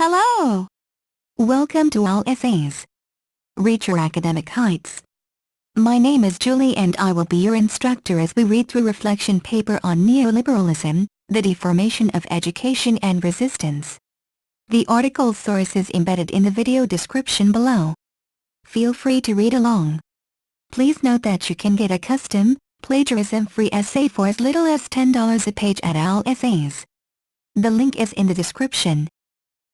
Hello! Welcome to All Essays. Reach your academic heights. My name is Julie and I will be your instructor as we read through reflection paper on Neoliberalism, the Deformation of Education and Resistance. The article's source is embedded in the video description below. Feel free to read along. Please note that you can get a custom, plagiarism-free essay for as little as $10 a page at All Essays. The link is in the description.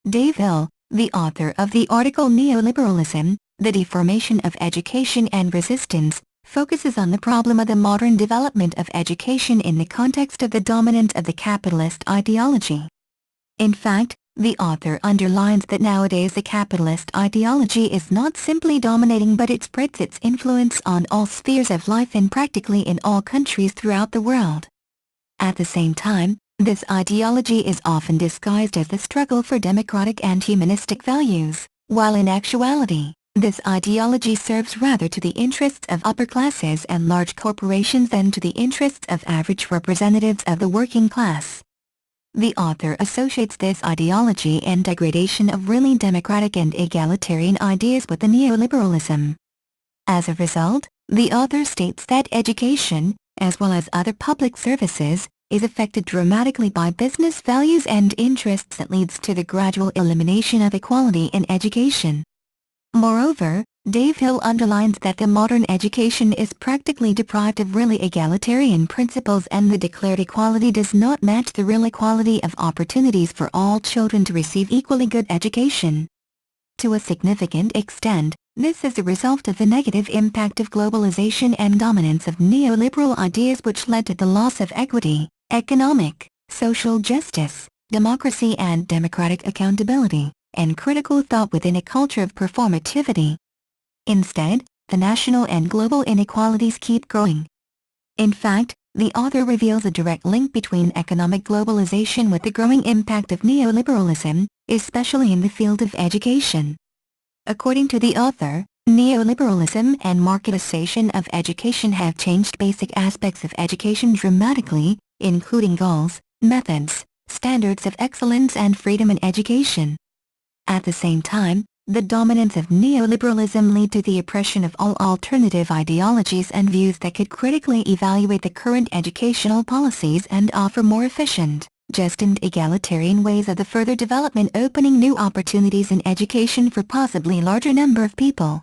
Dave Hill, the author of the article Neoliberalism, the Deformation of Education and Resistance, focuses on the problem of the modern development of education in the context of the dominance of the capitalist ideology. In fact, the author underlines that nowadays the capitalist ideology is not simply dominating but it spreads its influence on all spheres of life and practically in all countries throughout the world. At the same time, this ideology is often disguised as the struggle for democratic and humanistic values, while in actuality, this ideology serves rather to the interests of upper classes and large corporations than to the interests of average representatives of the working class. The author associates this ideology and degradation of really democratic and egalitarian ideas with the neoliberalism. As a result, the author states that education, as well as other public services, is affected dramatically by business values and interests that leads to the gradual elimination of equality in education. Moreover, Dave Hill underlines that the modern education is practically deprived of really egalitarian principles and the declared equality does not match the real equality of opportunities for all children to receive equally good education. To a significant extent, this is a result of the negative impact of globalization and dominance of neoliberal ideas which led to the loss of equity, economic, social justice, democracy and democratic accountability, and critical thought within a culture of performativity. Instead, the national and global inequalities keep growing. In fact, the author reveals a direct link between economic globalization with the growing impact of neoliberalism, especially in the field of education. According to the author, neoliberalism and marketization of education have changed basic aspects of education dramatically, including goals, methods, standards of excellence and freedom in education. At the same time, the dominance of neoliberalism leads to the oppression of all alternative ideologies and views that could critically evaluate the current educational policies and offer more efficient, just and egalitarian ways of the further development, opening new opportunities in education for possibly larger number of people.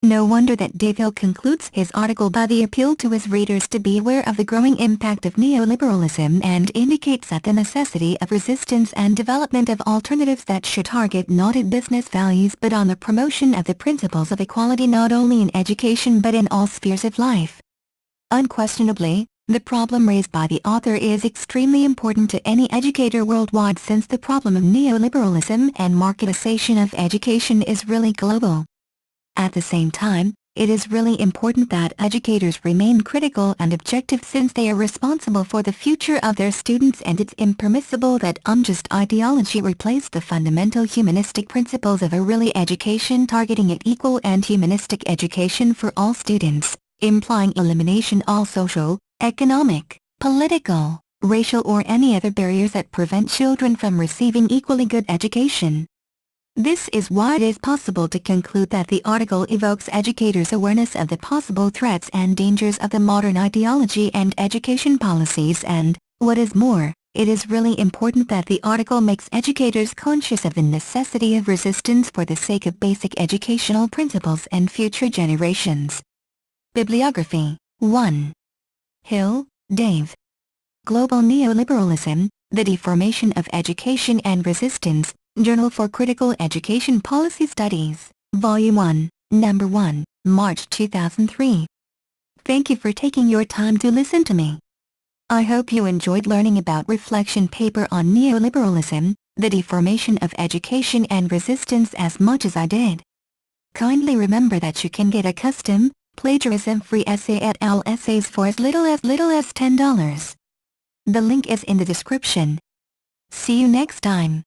No wonder that Dave Hill concludes his article by the appeal to his readers to be aware of the growing impact of neoliberalism and indicates that the necessity of resistance and development of alternatives that should target not at business values but on the promotion of the principles of equality not only in education but in all spheres of life. Unquestionably, the problem raised by the author is extremely important to any educator worldwide since the problem of neoliberalism and marketization of education is really global. At the same time, it is really important that educators remain critical and objective since they are responsible for the future of their students and it's impermissible that unjust ideology replace the fundamental humanistic principles of a really education targeting at equal and humanistic education for all students, implying elimination all social, economic, political, racial or any other barriers that prevent children from receiving equally good education. This is why it is possible to conclude that the article evokes educators' awareness of the possible threats and dangers of the modern ideology and education policies and, what is more, it is really important that the article makes educators conscious of the necessity of resistance for the sake of basic educational principles and future generations. Bibliography 1. Hill, Dave. Global Neoliberalism, the Deformation of Education and Resistance, Journal for Critical Education Policy Studies, Volume 1, Number 1, March 2003. Thank you for taking your time to listen to me. I hope you enjoyed learning about reflection paper on neoliberalism, the deformation of education and resistance as much as I did. Kindly remember that you can get a custom, plagiarism-free essay at All Essays for as little as $10. The link is in the description. See you next time.